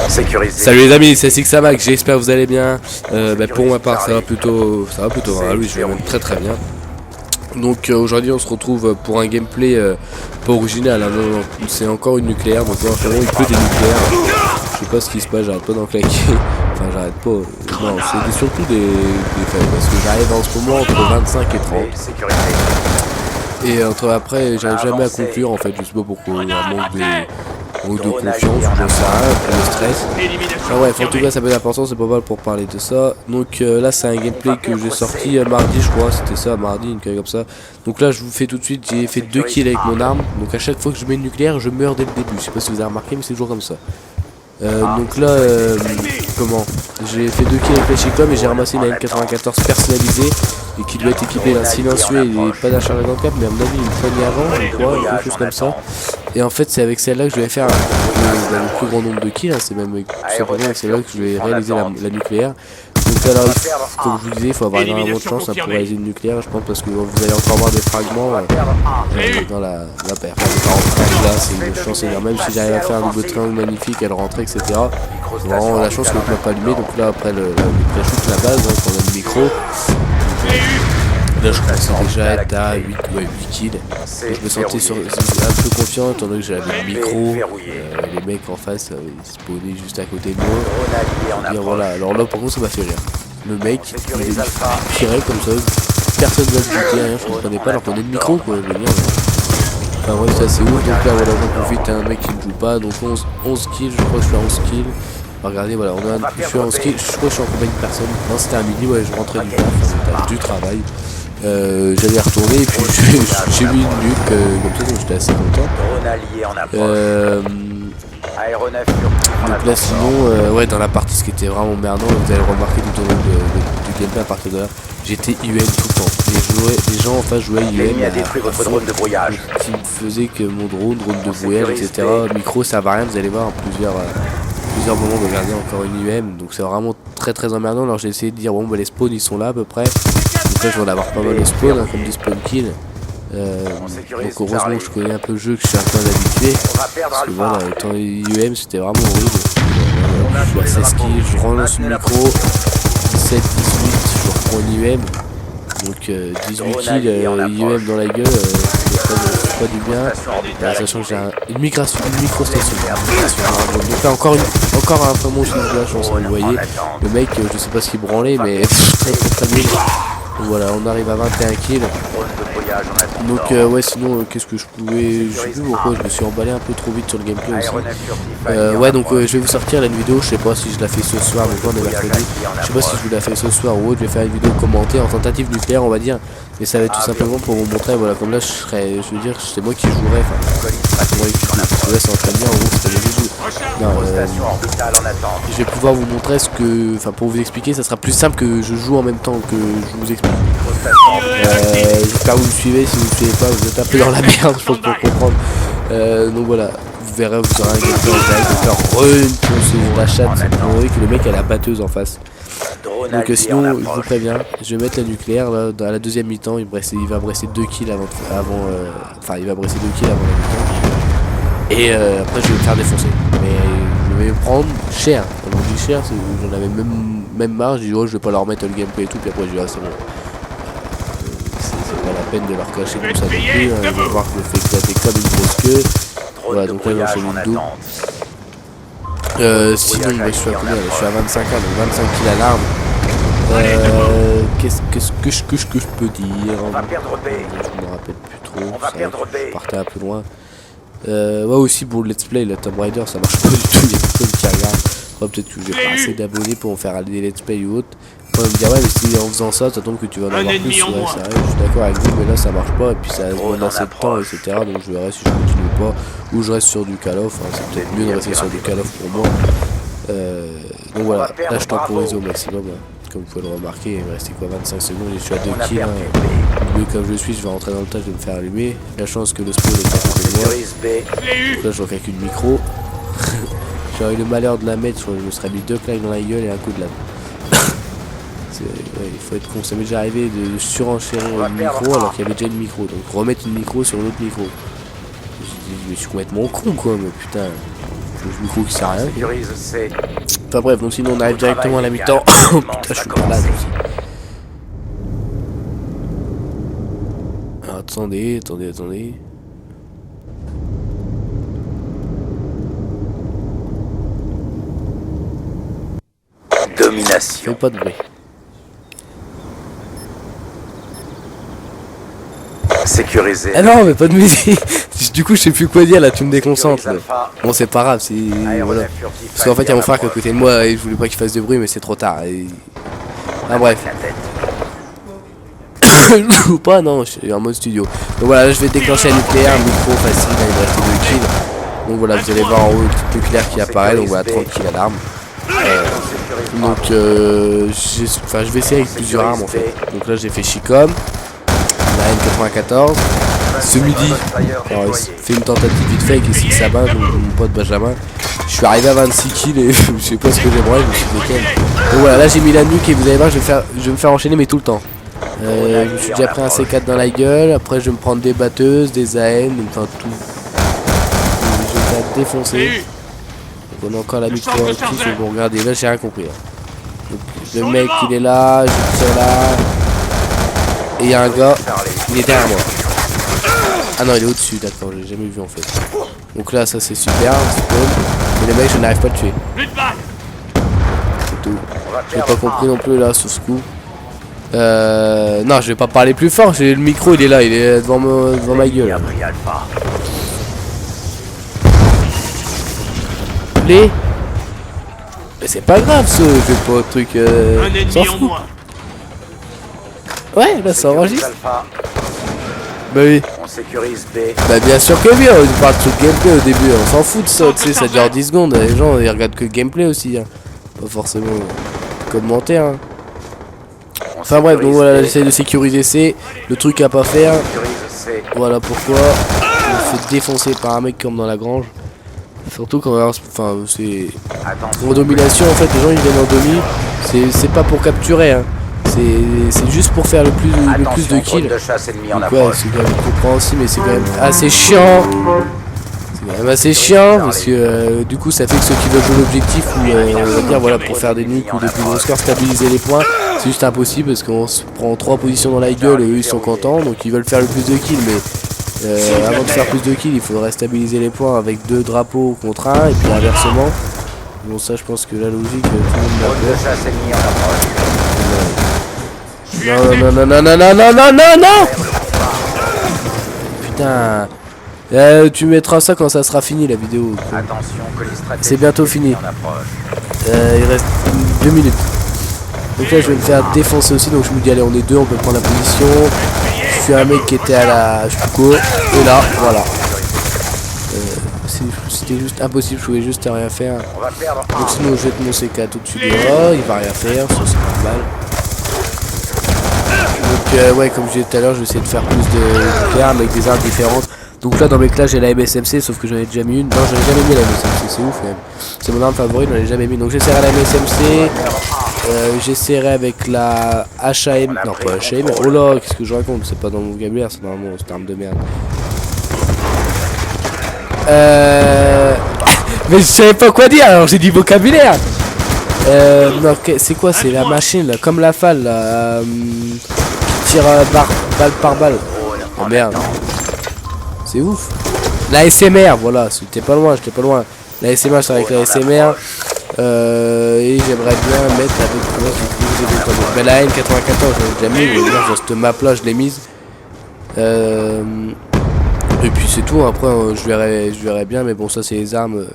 Sécurisé. Salut les amis, c'est Sixamac, j'espère que vous allez bien. Pour ma part ça va plutôt bien, oui, je vais même très bien. Donc aujourd'hui on se retrouve pour un gameplay pas original, hein, non, c'est encore une nucléaire, donc en ce moment il pleut des nucléaires. Je sais pas ce qui se passe, j'arrête pas d'en claquer. Enfin j'arrête pas, non c'est surtout des faits, parce que j'arrive en ce moment entre 25 et 30. Et après j'arrive jamais à conclure en fait, je sais pas pourquoi, il y a un manque de confiance, j'en sais rien, le stress. Enfin bref, en tout cas ça peut être important, c'est pas mal pour parler de ça. Donc là c'est un gameplay que j'ai sorti mardi je crois, c'était ça, mardi, une connerie comme ça. Donc là je vous fais tout de suite, j'ai fait 2 kills avec mon arme. Donc à chaque fois que je mets une nucléaire, je meurs dès le début, je sais pas si vous avez remarqué mais c'est toujours comme ça. Donc là, j'ai fait 2 kills avec la Chicom et j'ai ramassé une AM94 personnalisée et qui doit être équipée d'un silencieux et pas d'un chargeur de cap, mais à mon avis une poignée avant, je crois, quelque chose comme ça. Et en fait, c'est avec celle-là que je vais faire le plus grand nombre de kills, hein, c'est même tout simplement avec celle-là que je vais réaliser la nucléaire. Donc alors, comme je vous disais, il faut avoir énormément de chance pour réaliser une nucléaire, je pense, parce que vous allez encore voir des fragments dans la paire. Là, c'est une chance énorme, même si j'arrive à faire un double triangle magnifique, elle rentrer, etc. Vraiment la chance que je ne pas allumé, donc là, après le pré-shoot, la base, hein, quand on a le micro. Là je commençais déjà à être à 8 kills. Et je me sentais un peu confiant étant donné que j'avais le micro. Les mecs en face ils spawnaient juste à côté de moi. Et voilà, alors là par contre ça m'a fait rire. Le mec il tirait comme ça, personne ne va se buter, rien, je comprenais pas alors qu'on est le micro quoi. Enfin bref c'est assez ouf, donc là voilà j'en profite, un mec qui ne joue pas, donc 11 kills, je crois que je suis à 11 kills. Regardez voilà, je suis à 11 kills, je crois que je suis en compagnie de personne. Non c'était à midi, ouais je rentrais du taf, enfin, du travail. J'allais retourner et puis j'ai mis une nuque comme ça, donc j'étais assez content. Donc là sinon ouais dans la partie ce qui était vraiment merdant, vous allez remarquer tout au long du gameplay à partir de là, j'étais IUM tout le temps. Les gens en face jouaient IUM qui faisait que mon drone de brouillage, etc. Micro ça va rien, vous allez voir plusieurs moments de regarder encore une UM, donc c'est vraiment très emmerdant. Alors j'ai essayé de dire bon bah les spawns ils sont là à peu près, donc là je vais en avoir pas mal de spawns hein, comme des spawn kills. Donc heureusement que je connais un peu le jeu, que je suis un peu habitué, parce que voilà, étant UM c'était vraiment horrible. Je suis à 16 kills, je relance le micro, 17, 18, je reprends une UM, donc 18 kills, UM dans la gueule, pas du bien, sachant que j'ai une micro-station. Donc là encore un peu moins de la chance, vous voyez, le mec je sais pas ce qu'il branlait mais très bien. Donc voilà, on arrive à 21 kills. Donc ouais sinon qu'est-ce que je pouvais, je sais plus pourquoi je me suis emballé un peu trop vite sur le gameplay aussi. Ouais donc je vais vous sortir la vidéo, je sais pas si je la fais ce soir, donc on est mercredi, je sais pas si je vous la fais ce soir ou autre, je vais faire une vidéo commentée en tentative nucléaire on va dire, mais ça va être tout simplement pour vous montrer, voilà comme là je veux dire c'est moi qui jouerai, enfin moi qui joue, là c'est en train de dire en gros c'est le bisou. Non, je vais pouvoir vous montrer ce que, enfin pour vous expliquer, ça sera plus simple que je joue en même temps que je vous explique. J'espère que vous me suivez, si vous ne suivez pas vous êtes un peu dans la merde je pense pour comprendre. Donc voilà, vous verrez, vous aurez un gameplay en direct de faire repousser la chatte, c'est pour que le mec a la batteuse en face. Donc sinon je vous préviens, je vais mettre la nucléaire là, à la deuxième mi-temps, il va me rester 2 kills avant il va me rester 2 kills avant la mi-temps. Et après je vais me faire défoncer. Mais je vais me prendre cher. Quand je dis cher, j'en avais même marre, je dis oh je vais pas leur mettre le gameplay et tout, puis après je dis ah c'est bon. C'est pas la peine de leur cacher comme ça non plus, hein. Ils vont voir que je me fais éclater comme une grosse queue. Voilà donc là j'enchaîne une double. Sinon je suis à combien là, je suis à 25 ans, donc 25 kills à l'arme. Qu'est-ce que je peux dire, je me rappelle plus trop, je partais un peu loin. Ouais aussi pour le let's play, le Tomb Raider ça marche pas du tout, il y a personne qui regarde. Peut-être que j'ai pas assez d'abonnés pour en faire des let's play ou autre. On va me dire ouais mais si en faisant ça t'attends que tu vas en avoir plus, ouais c'est vrai, je suis d'accord avec vous mais là ça marche pas et puis ça se demande assez de temps etc. Donc je verrai si je continue ou pas, ou je reste sur du Call of, hein, c'est peut-être mieux de rester sur du Call of pour moi. Donc voilà, là je temporise au maximum, hein. Comme vous pouvez le remarquer, il me restait quoi 25 secondes et je suis à 2 kills, hein. Mieux comme je suis, je vais rentrer dans le tas, je vais me faire allumer. La chance que le spawn est à côté de moi. Donc là je vois qu'avec une micro. J'aurais eu le malheur de la mettre, je me serais mis 2 claques dans la gueule et un coup de lame. Ouais, il faut être con, ça m'est déjà arrivé de surenchérir une micro alors qu'il y avait déjà une micro, donc remettre une micro sur l'autre micro. je me suis complètement con quoi, mais putain, le micro qui sert à rien. Sécurise C. Enfin bref, donc sinon on arrive directement à la mi-temps. Oh putain, je suis malade aussi. Alors, attendez. Domination. Fais pas de bruit. Sécurisé. Ah non, mais pas de musique. Du coup, je sais plus quoi dire là, tu me déconcentres. Là. Alpha. Bon, c'est pas grave, c'est. Voilà. Aéronef furtif. Parce qu'en fait, il y a mon frère qui est à côté de moi et je voulais pas qu'il fasse de bruit, mais c'est trop tard. Et... Ah, bref. La tête. Je joue pas, non, je suis en mode studio. Donc voilà, là, je vais déclencher un nucléaire, micro facile, là, il me reste 2 kills. Donc voilà, vous allez voir en haut le truc nucléaire qui apparaît, donc voilà, 30 kills à l'arme. Donc je vais essayer avec plusieurs armes en fait. Donc là j'ai fait Chicom, la M94. Ce midi, alors, il fait une tentative vite fait avec les 6 sabbats, donc mon pote Benjamin. Je suis arrivé à 26 kills et je sais pas ce que j'ai broyé, je me suis dit quel. Donc voilà, là j'ai mis la nuque et vous allez voir, je vais me faire enchaîner mais tout le temps. Je me suis déjà pris un C4 dans la gueule, après je vais me prendre des batteuses, des AN, enfin tout. Je vais me faire défoncer. Donc on a encore la micro en plus, bon regardez, là j'ai rien compris. Là. Donc, le mec il est là, je tire là. Et il y a un gars, il est derrière moi. Ah non il est au-dessus, d'accord, je l'ai jamais vu en fait. Donc là ça c'est super, mais le mec je n'arrive pas à le tuer. C'est tout. J'ai pas compris non plus là sur ce coup. Non je vais pas parler plus fort, le micro il est là, il est devant ma gueule. Mais c'est pas grave ça, je fais pas de truc s'en fout. Ouais là ça enregistre. Bah oui. On sécurise B. Bah bien sûr que oui, on parle de truc gameplay au début, on s'en fout de ça, tu sais, ça dure 10 secondes, les gens ils regardent que le gameplay aussi, hein. Pas forcément commentaire. Hein. Enfin bref, donc voilà, j'essaie de sécuriser C, le truc à pas faire. Voilà pourquoi. Je me fais défoncer par un mec comme dans la grange. Surtout quand enfin c'est en domination en fait, les gens ils viennent en domi, c'est pas pour capturer hein. C'est juste pour faire le plus de kills. Donc ouais, c'est quand même compréhensible, mais c'est quand même assez chiant. C'est quand même assez chiant parce que du coup ça fait que ceux qui veulent jouer l'objectif ou on va dire voilà pour faire des nuques ou des plus gros scores, stabiliser les points, c'est juste impossible parce qu'on se prend 3 positions dans la gueule et eux ils sont contents, donc ils veulent faire le plus de kills, mais avant de faire plus de kills il faudrait stabiliser les points avec 2 drapeaux contre 1 et puis inversement. Bon ça je pense que la logique tout le monde l'a fait. Non. Putain. Tu mettras ça quand ça sera fini la vidéo. C'est bientôt fini. Il reste 2 minutes. Donc là je vais me faire défoncer aussi. Donc je me dis allez on est 2, on peut prendre la position. Je suis un mec qui était à la Chuko. Et là voilà. C'était juste impossible, je pouvais juste rien faire. Donc sinon je jette mon C4 au-dessus de moi. Il va rien faire, ça c'est normal. Donc ouais comme je disais tout à l'heure je vais essayer de faire plus de armes avec des armes différentes. Donc là dans mes classes j'ai la MSMC sauf que j'en ai déjà mis une. Non j'en ai jamais mis la MSMC, c'est ouf même. C'est mon arme favorite, j'en ai jamais mis. Donc j'essaierai la MSMC, j'essaierai avec la HAM. Non pas HAM, oh là qu'est-ce que je raconte, c'est pas dans mon vocabulaire, c'est normalement cette arme de merde. Mais je savais pas quoi dire alors j'ai dit vocabulaire. Non c'est quoi, c'est la machine là, comme la falle là. Tire balle par balle. Oh merde. C'est ouf. La SMR, voilà, j'étais pas loin. La SMR, c'est avec la SMR. Et j'aimerais bien mettre avec la N94, j'ai déjà mis, dans cette map là, je l'ai mise. Et puis c'est tout, après je verrai bien, mais bon, ça c'est les armes.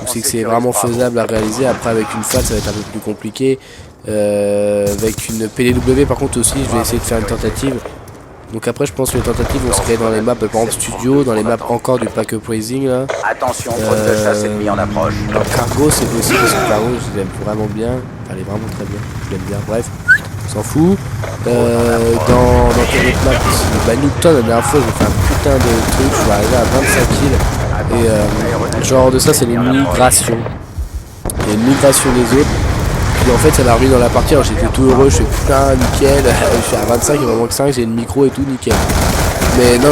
C'est que c'est vraiment faisable à réaliser. Après, avec une FAL, ça va être un peu plus compliqué. Avec une PDW par contre aussi je vais essayer de faire une tentative. Donc après je pense que les tentatives vont se créer dans les maps par exemple studio, dans les maps encore du pack uprising là. Attention, drone de chasse ennemi en approche. Dans Cargo c'est possible parce que Cargo je l'aime vraiment bien. Enfin, elle est vraiment très bien, je l'aime bien, bref, on s'en fout. Dans quelle autre map aussi, bah Newton la dernière fois j'ai fait un putain de truc, je suis arrivé à 25 kills. Et genre de ça c'est les migrations. Il y a une migration des autres. Puis en fait ça m'a remis dans la partie, alors j'étais tout heureux, je fais putain nickel, je suis à 25, il me manque 5, j'ai le micro et tout nickel. Mais non.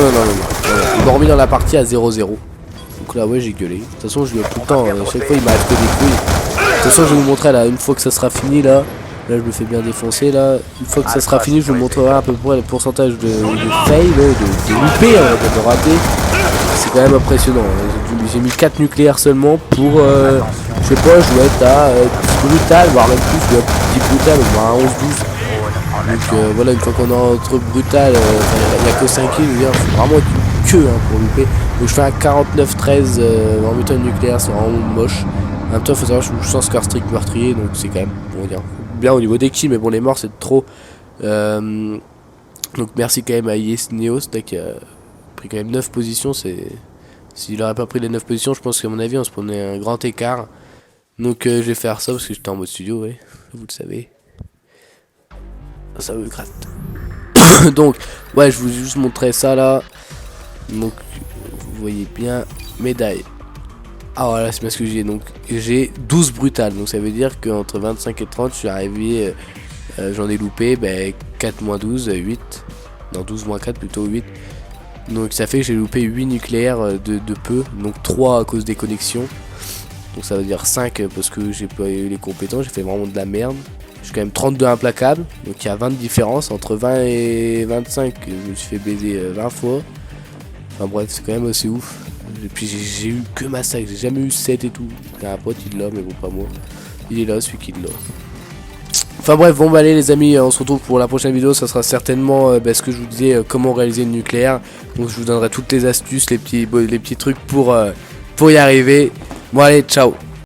Il m'a remis dans la partie à 0-0. Donc là ouais j'ai gueulé. De toute façon je gueule tout le temps, à chaque fois il m'arrive que des couilles. De toute façon je vais vous montrer là, une fois que ça sera fini là. Là je me fais bien défoncer là. Une fois que ça sera fini je vous montrerai à peu près le pourcentage de fail, de loupé, de raté. C'est quand même impressionnant. J'ai mis 4 nucléaires seulement pour je sais pas, je dois être à 10 brutal, voire même plus, je dois être 10 brutal, voire à 11-12. Donc voilà, une fois qu'on est entre brutal, il n'y a que 5 kills, c'est vraiment une queue pour louper. Donc je fais un 49-13 en mettant une nucléaire, c'est vraiment moche. En même temps, il faut savoir que je suis sans score strict meurtrier, donc c'est quand même, on va dire, bien au niveau des kills, mais bon, les morts c'est trop. Donc merci quand même à Yes Neos, qui a pris quand même 9 positions. S'il n'aurait pas pris les 9 positions, je pense qu'à mon avis, on se prenait un grand écart. Donc je vais faire ça parce que j'étais en mode studio, ouais, vous le savez. Ça me gratte. Donc, ouais, je vous ai juste montré ça là. Donc, vous voyez bien, médaille. Ah voilà, c'est bien ce que j'ai. Donc, j'ai 12 brutales. Donc, ça veut dire qu'entre 25 et 30, je suis arrivé. J'en ai loupé 4 moins 12, 8. Non, 12 moins 4, plutôt 8. Donc, ça fait que j'ai loupé 8 nucléaires de peu. Donc, 3 à cause des connexions. Donc, ça veut dire 5 parce que j'ai pas eu les compétences. J'ai fait vraiment de la merde. J'ai quand même 32 implacables, donc il y a 20 de différence, entre 20 et 25, je me suis fait baiser 20 fois. Enfin bref, c'est quand même assez ouf. Et puis j'ai eu que massacre, j'ai jamais eu 7 et tout. Il y a un pote, il l'a, mais bon, pas moi. Il est là, celui qui l'a. Enfin bref, bon bah allez les amis, on se retrouve pour la prochaine vidéo, ça sera certainement ce que je vous disais, comment réaliser le nucléaire. Donc je vous donnerai toutes les astuces, les petits trucs pour y arriver. Bon allez, ciao.